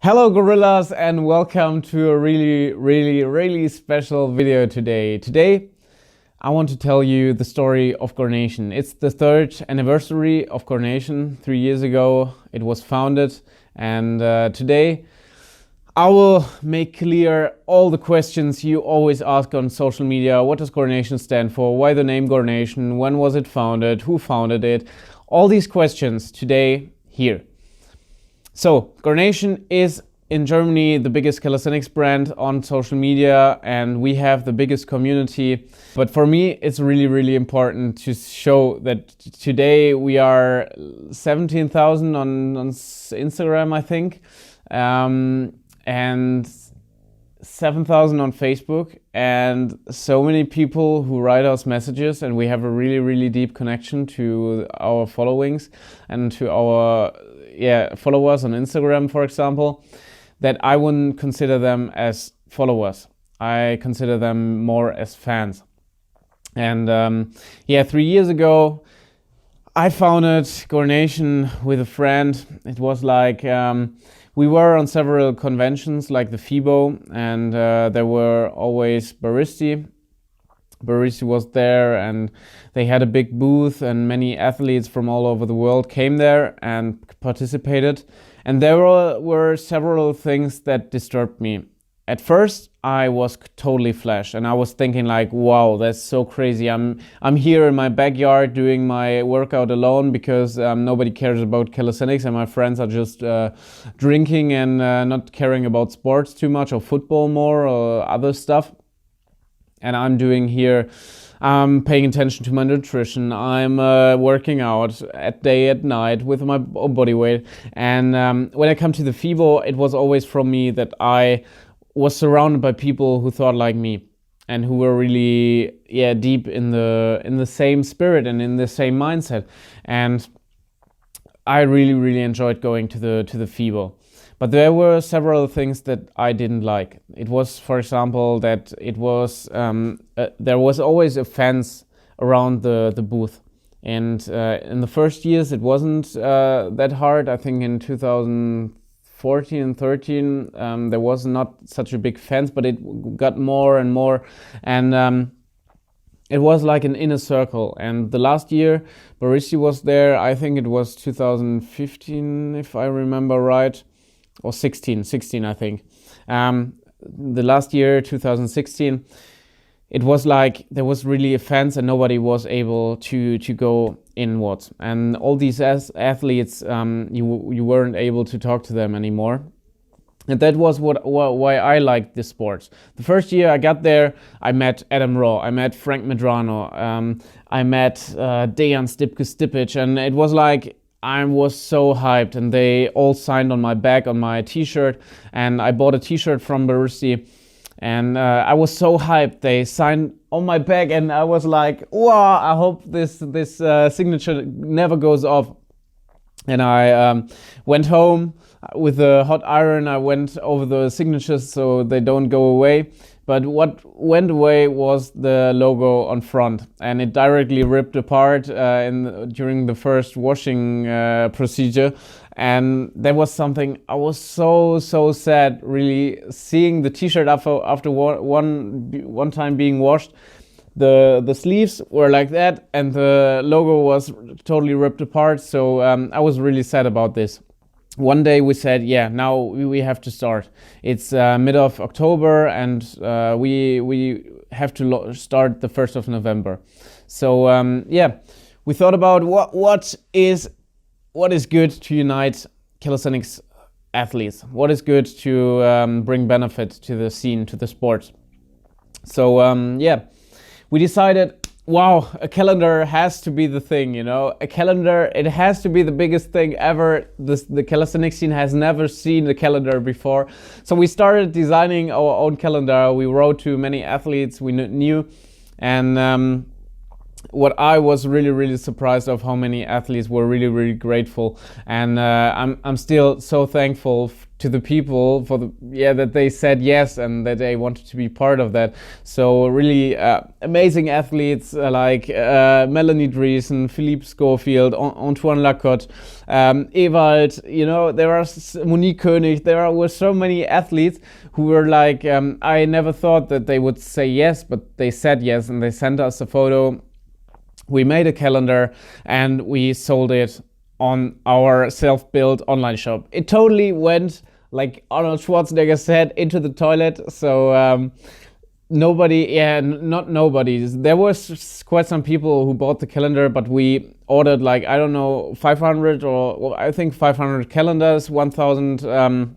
Hello gorillas, and welcome to a really special video today. Today I want to tell you the story of GORNATION. It's the third anniversary of GORNATION. 3 years ago it was founded, and today I will make clear all the questions you always ask on social media. What does GORNATION stand for? Why the name GORNATION? When was it founded? Who founded it? All these questions today here. So, GORNATION is in Germany the biggest calisthenics brand on social media, and we have the biggest community. But for me, it's really important to show that today we are 17,000 on Instagram, I think, and 7,000 on Facebook, and so many people who write us messages, and we have a really deep connection to our followings and to our followers on Instagram, for example, that I wouldn't consider them as followers. I consider them more as fans. And 3 years ago I founded GORNATION with a friend. It was like we were on several conventions like the FIBO, and there were always Baristi was there, and they had a big booth, and many athletes from all over the world came there and participated. And there were several things that disturbed me. At first I was totally flash, and I was thinking like, wow, that's so crazy. I'm here in my backyard doing my workout alone because nobody cares about calisthenics, and my friends are just drinking and not caring about sports too much, or football more, or other stuff. And I'm doing here, I'm paying attention to my nutrition, I'm working out at day, at night with my own body weight. And when I come to the FIBO, it was always from me that I was surrounded by people who thought like me, and who were really deep in the same spirit and in the same mindset. And I really enjoyed going to the FIBO. But there were several things that I didn't like. It was, for example, that it was there was always a fence around the booth. And in the first years it wasn't that hard. I think in 2014 and 13 there was not such a big fence, but it got more and more. And it was like an inner circle. And the last year Baristi was there. I think it was 2015, if I remember right. Or 16 I think. The last year, 2016, it was like there was really a fence and nobody was able to go inwards. And all these athletes, you weren't able to talk to them anymore. And that was why I liked this sport. The first year I got there, I met Adam Raw, I met Frank Medrano, I met Dejan Stipic, and it was like, I was so hyped, and they all signed on my back, on my t-shirt, and I bought a t-shirt from Baristi, and I was so hyped. They signed on my back, and I was like, wow, I hope this signature never goes off. And I went home with a hot iron. I went over the signatures so they don't go away. But what went away was the logo on front, and it directly ripped apart during the first washing procedure. And that was something I was so sad, really, seeing the t-shirt after one time being washed. The sleeves were like that, and the logo was totally ripped apart. So I was really sad about this. One day we said, now we have to start. It's mid of October, and we have to start the 1st of November. So we thought about what is good to unite calisthenics athletes. What is good to bring benefit to the scene, to the sport. So we decided, wow, a calendar has to be the thing, you know. A calendar, it has to be the biggest thing ever. The calisthenics scene has never seen a calendar before. So we started designing our own calendar. We wrote to many athletes we knew. And what I was really surprised of, how many athletes were really grateful. And I'm still so thankful to the people for that they said yes and that they wanted to be part of that. So really amazing athletes like Melanie Driesen, Philippe Schofield, Antoine Lacotte, Ewald, there are Monique König. There were so many athletes who were like, I never thought that they would say yes, but they said yes, and they sent us a photo. We made a calendar and we sold it on our self-built online shop. It totally went, like Arnold Schwarzenegger said, into the toilet. So not nobody. There was quite some people who bought the calendar, but we ordered 500 or I think 500 calendars, 1,000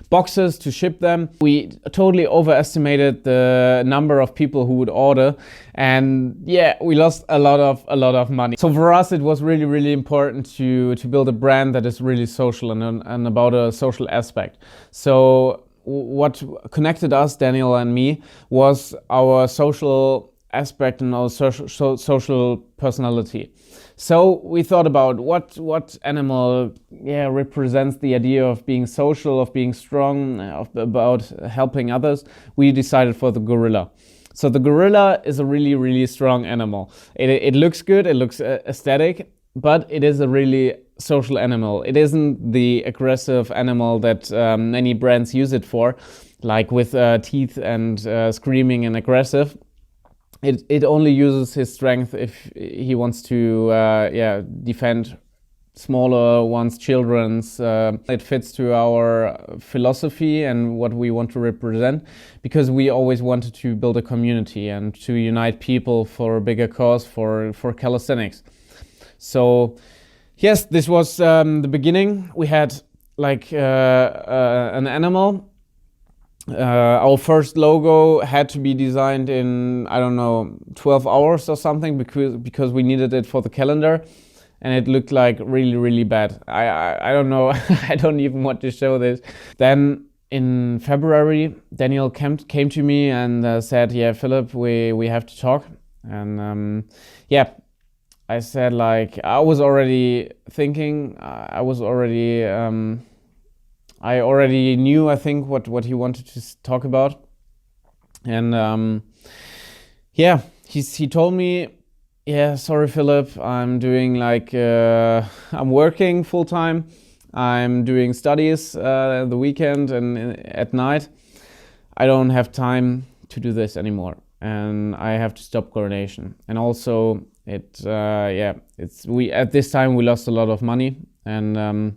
boxes to ship them. We totally overestimated the number of people who would order, and we lost a lot of money. So for us, it was really, really important to build a brand that is really social and about a social aspect. So what connected us, Daniel and me, was our social aspect and our social personality. So we thought about what animal represents the idea of being social, of being strong, about helping others. We decided for the gorilla. So the gorilla is a really, really strong animal. It looks good, it looks aesthetic, but it is a really social animal. It isn't the aggressive animal that many brands use it for, like with teeth and screaming and aggressive. It only uses his strength if he wants to defend smaller ones, children's. It fits to our philosophy and what we want to represent, because we always wanted to build a community and to unite people for a bigger cause, for calisthenics. So yes, this was the beginning. We had an animal. Our first logo had to be designed in 12 hours or something, because we needed it for the calendar, and it looked like really, really bad. I don't know. I don't even want to show this. Then in February, Daniel came to me and said, Philip, we have to talk. And I said, I was already thinking, I already knew, I think, what he wanted to talk about. And he told me, sorry, Philip, I'm doing I'm working full time. I'm doing studies the weekend and at night. I don't have time to do this anymore, and I have to stop GORNATION. And also, at this time we lost a lot of money, and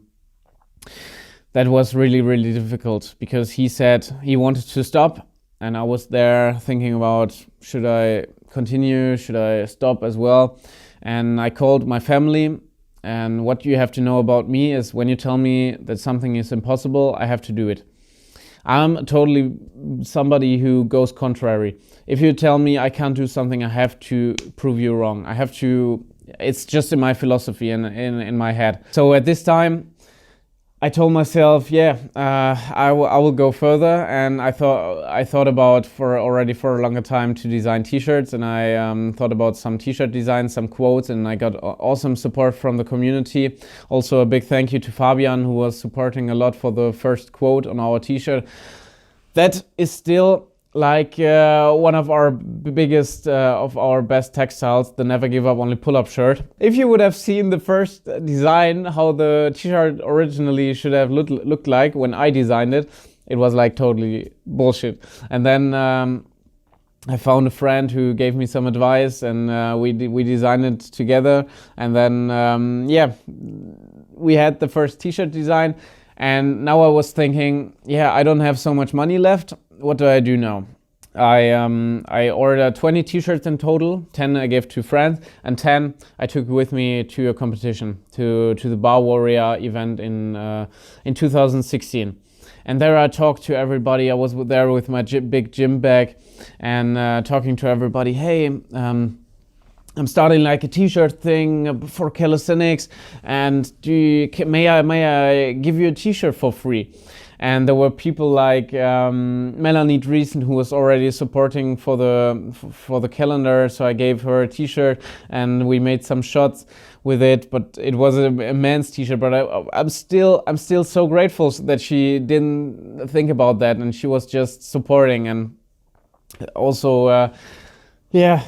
that was really, really difficult, because he said he wanted to stop, and I was there thinking about, should I continue, should I stop as well? And I called my family, and what you have to know about me is, when you tell me that something is impossible, I have to do it. I'm totally somebody who goes contrary. If you tell me I can't do something, I have to prove you wrong. It's just in my philosophy and in my head. So at this time, I told myself, I will go further, and I thought about for a longer time to design T-shirts, and I thought about some T-shirt designs, some quotes, and I got awesome support from the community. Also, a big thank you to Fabian, who was supporting a lot for the first quote on our T-shirt. That is still one of our biggest, of our best textiles, the Never Give Up Only Pull Up shirt. If you would have seen the first design, how the t-shirt originally should have looked like when I designed it, it was totally bullshit. And then I found a friend who gave me some advice, and we designed it together. And then we had the first t-shirt design, and now I was thinking, I don't have so much money left. What do I do now? I ordered 20 t-shirts in total. 10 I gave to friends, and 10 I took with me to a competition, to the Bar Warrior event in 2016. And there I talked to everybody. I was there with my big gym bag, and talking to everybody. Hey, I'm starting a t-shirt thing for calisthenics, and may I give you a t-shirt for free? And there were people like Melanie Driesen, who was already supporting for the calendar. So I gave her a t-shirt and we made some shots with it, but it was a man's t-shirt. But I'm still so grateful that she didn't think about that and she was just supporting. And also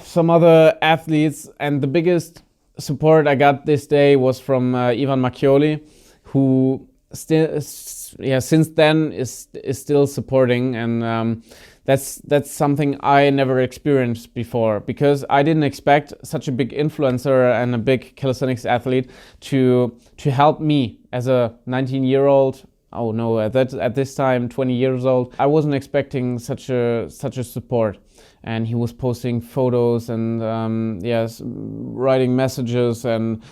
some other athletes. And the biggest support I got this day was from Ivan Macchioli, who since then is still supporting. And that's something I never experienced before, because I didn't expect such a big influencer and a big calisthenics athlete to help me as a 19-year-old. Oh no, at this time 20 years old. I wasn't expecting such a support. And he was posting photos and writing messages and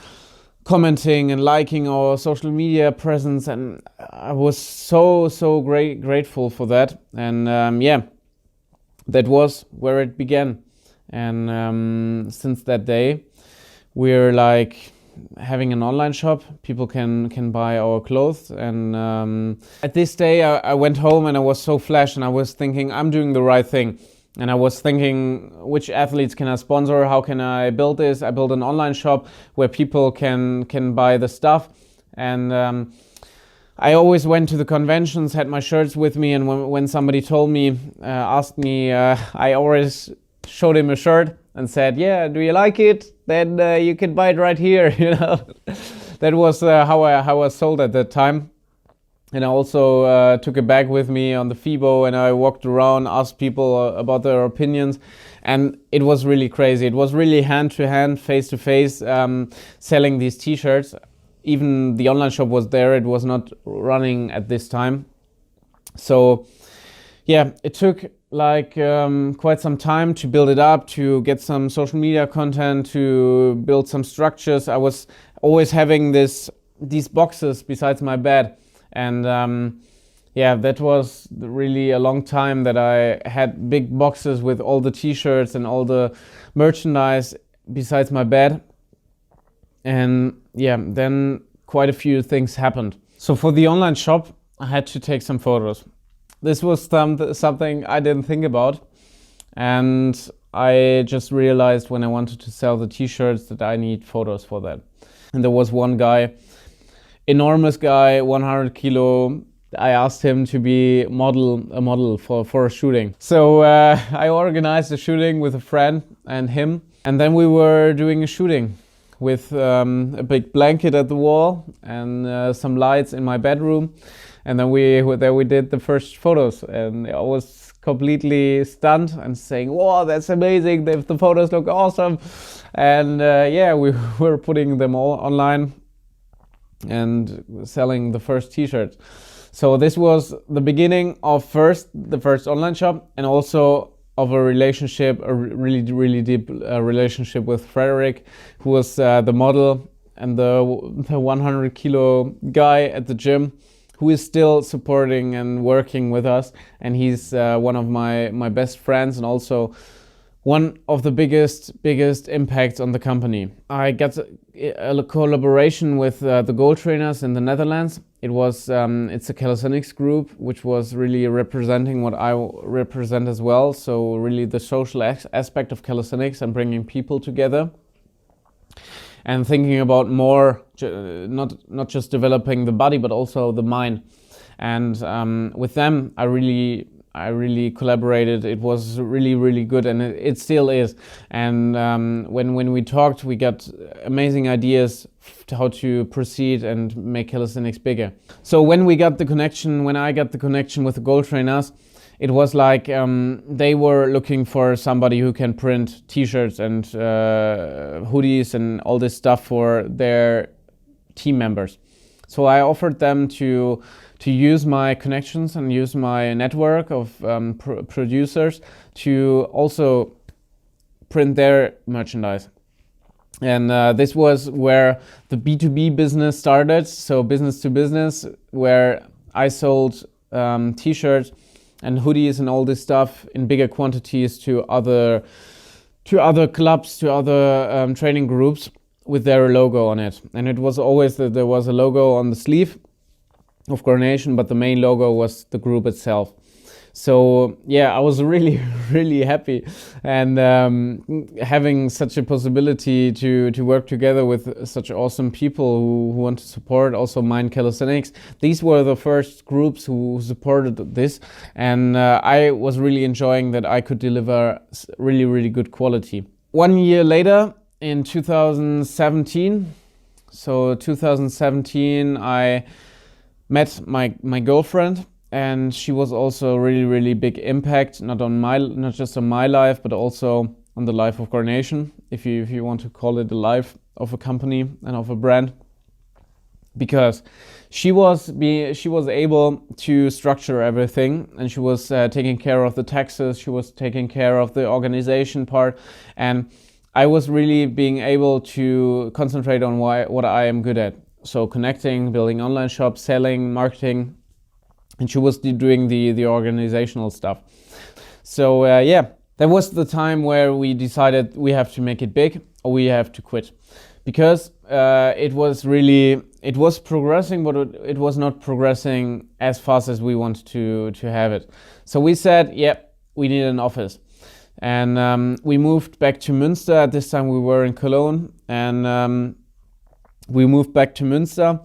commenting and liking our social media presence, and I was so grateful for that. And that was where it began. And since that day, we're like having an online shop. People can buy our clothes. And at this day, I went home and I was so flashed, and I was thinking I'm doing the right thing. And I was thinking, which athletes can I sponsor? How can I build this? I built an online shop where people can buy the stuff. And I always went to the conventions, had my shirts with me. And when somebody told me, asked me, I always showed him a shirt and said, yeah, do you like it? Then you can buy it right here. That was how I was sold at that time. And I also took a bag with me on the FIBO, and I walked around, asked people about their opinions. And it was really crazy. It was really hand-to-hand, face-to-face, selling these t-shirts. Even the online shop was there. It was not running at this time. So yeah, it took like quite some time to build it up, to get some social media content, to build some structures. I was always having these boxes besides my bed. And that was really a long time that I had big boxes with all the t-shirts and all the merchandise besides my bed. And then quite a few things happened. So for the online shop, I had to take some photos. This was something I didn't think about. And I just realized when I wanted to sell the t-shirts that I need photos for that. And there was one guy, enormous guy, 100 kilo. I asked him to be a model for a shooting. So I organized a shooting with a friend and him. And then we were doing a shooting with a big blanket at the wall and some lights in my bedroom. And then we did the first photos. And I was completely stunned and saying, wow, that's amazing. The photos look awesome. And we were putting them all online and selling the first t-shirts. So this was the beginning of the first online shop, and also of a relationship, a really deep relationship with Frederick, who was the model and the 100 kilo guy at the gym, who is still supporting and working with us. And he's one of my best friends, and also one of the biggest impacts on the company. I got a collaboration with the Goal Trainers in the Netherlands. It was it's a calisthenics group, which was really representing what I represent as well. So really the social aspect of calisthenics and bringing people together, and thinking about more, not just developing the body, but also the mind. And with them, I really collaborated. It was really good, and it still is. And when we talked, we got amazing ideas to how to proceed and make calisthenics bigger. So when I got the connection with the Goal Trainers, it was like they were looking for somebody who can print t-shirts and hoodies and all this stuff for their team members. So I offered them to use my connections and use my network of producers to also print their merchandise. And this was where the B2B business started, so business to business, where I sold t-shirts and hoodies and all this stuff in bigger quantities to other clubs, to other training groups with their logo on it. And it was always that there was a logo on the sleeve. of GORNATION, but the main logo was the group itself. So yeah, I was really, really happy, and having such a possibility to work together with such awesome people who want to support also Mind Calisthenics. These were the first groups who supported this, and I was really enjoying that I could deliver really, really good quality. 1 year later, in 2017, so 2017, I met my girlfriend. And she was also a really, really big impact, not just on my life, but also on the life of GORNATION, if you want to call it the life of a company and of a brand, because she was able to structure everything, and she was taking care of the taxes, she was taking care of the organization part, and I was really being able to concentrate on what I am good at. So connecting, building online shops, selling, marketing. And she was doing the organizational stuff. So yeah, that was the time where we decided we have to make it big or we have to quit. Because it was progressing, but it was not progressing as fast as we wanted to have it. So we said, yeah, we need an office. And we moved back to Münster. At this time we were in Cologne. And we moved back to Münster.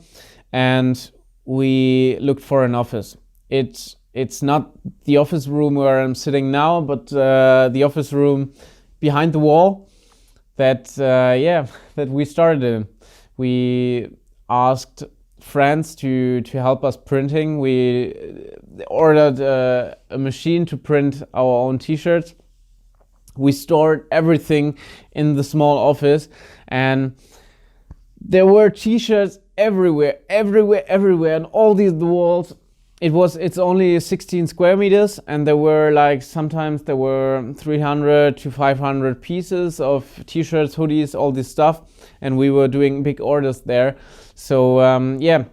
And we looked for an office. It's not the office room where I'm sitting now, but the office room behind the wall that we started in. We asked friends to help us printing. We ordered a machine to print our own t-shirts. We stored everything in the small office, and there were t-shirts everywhere, and all the walls. It's only 16 square meters, and sometimes there were 300 to 500 pieces of t-shirts, hoodies, all this stuff, and we were doing big orders there. So yeah,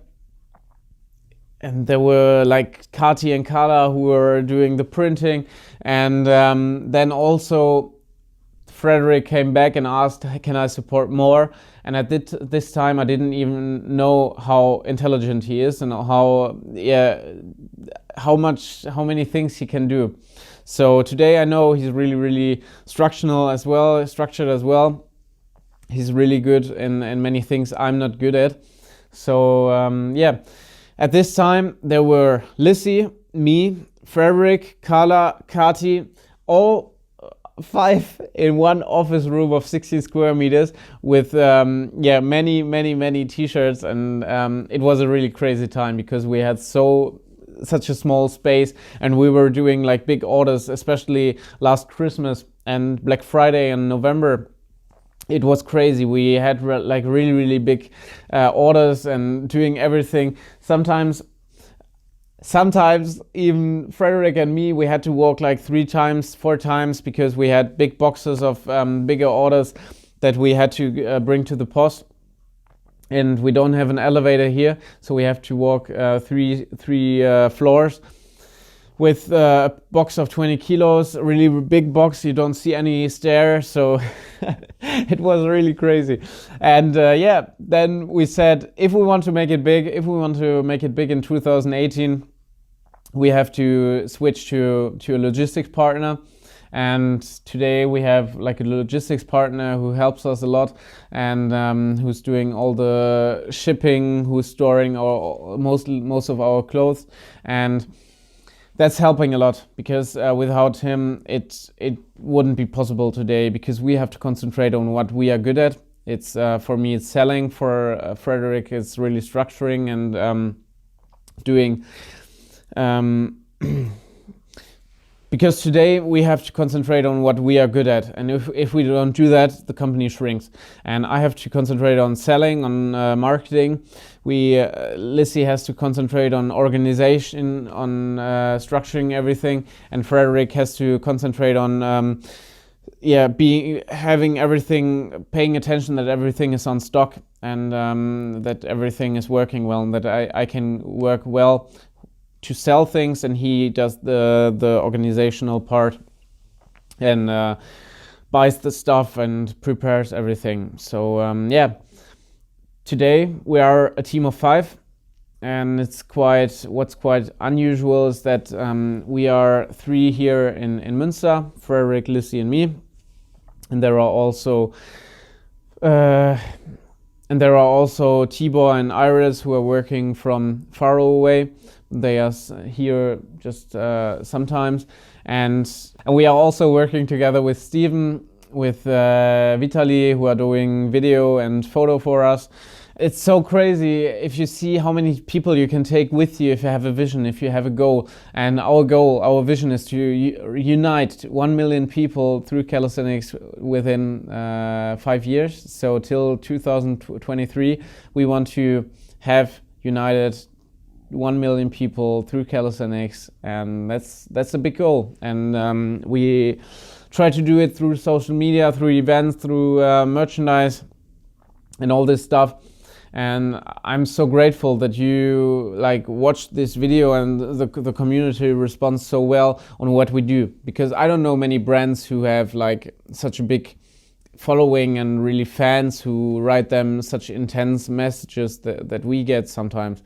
and there were like Kati and Carla who were doing the printing, and then also Frederick came back and asked, can I support more? And at this time I didn't even know how intelligent he is and how many things he can do. So today I know he's really, really structured as well. He's really good in many things I'm not good at. So yeah, at this time there were Lissy, me, Frederick, Carla, Kati, all 5 in one office room of 16 square meters with many t-shirts, and it was a really crazy time because we had such a small space, and we were doing like big orders, especially last Christmas and Black Friday in November. It was crazy. We had like really, really big orders and doing everything. Sometimes even Frederick and me, we had to walk like 3 times, 4 times, because we had big boxes of bigger orders that we had to bring to the post. And we don't have an elevator here, so we have to walk three floors with a box of 20 kilos, a really big box. You don't see any stairs, so it was really crazy. And yeah, then we said, if we want to make it big in 2018, we have to switch to a logistics partner. And today we have like a logistics partner who helps us a lot, and who's doing all the shipping, who's storing most of our clothes, and that's helping a lot, because without him it wouldn't be possible today, because we have to concentrate on what we are good at. It's for me it's selling, for Frederick it's really structuring and doing because today we have to concentrate on what we are good at, and if we don't do that, the company shrinks. And I have to concentrate on selling, on marketing. Lissy has to concentrate on organization, on structuring everything, and Frederick has to concentrate on having everything, paying attention that everything is on stock, and that everything is working well, and that I can work well to sell things, and he does the organizational part and buys the stuff and prepares everything. So yeah, today we are a team of 5, and what's quite unusual is that we are 3 here in Münster, Frederick, Lissy, and me, and there are also Tibor and Iris who are working from far away. They are here just sometimes, and we are also working together with Steven, with Vitali, who are doing video and photo for us. It's so crazy if you see how many people you can take with you if you have a vision, if you have a goal. And our vision is to unite 1 million people through calisthenics within 5 years. So till 2023, we want to have united 1 million people through calisthenics, and that's a big goal. And we try to do it through social media, through events, through merchandise, and all this stuff. And I'm so grateful that you watched this video and the community responds so well on what we do, because I don't know many brands who have such a big following and really fans who write them such intense messages that we get sometimes.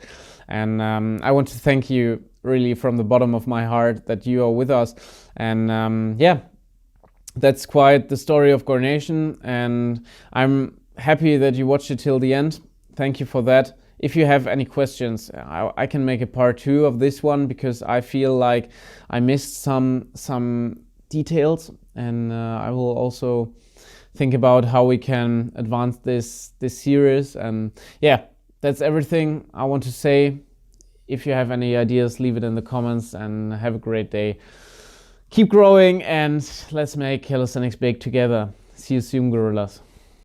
And I want to thank you really from the bottom of my heart that you are with us. And that's quite the story of GORNATION, and I'm happy that you watched it till the end. Thank you for that. If you have any questions, I can make a part 2 of this one, because I feel like I missed some details, and I will also think about how we can advance this series. And yeah, that's everything I want to say. If you have any ideas, leave it in the comments, and have a great day. Keep growing, and let's make calisthenics big together. See you soon, gorillas.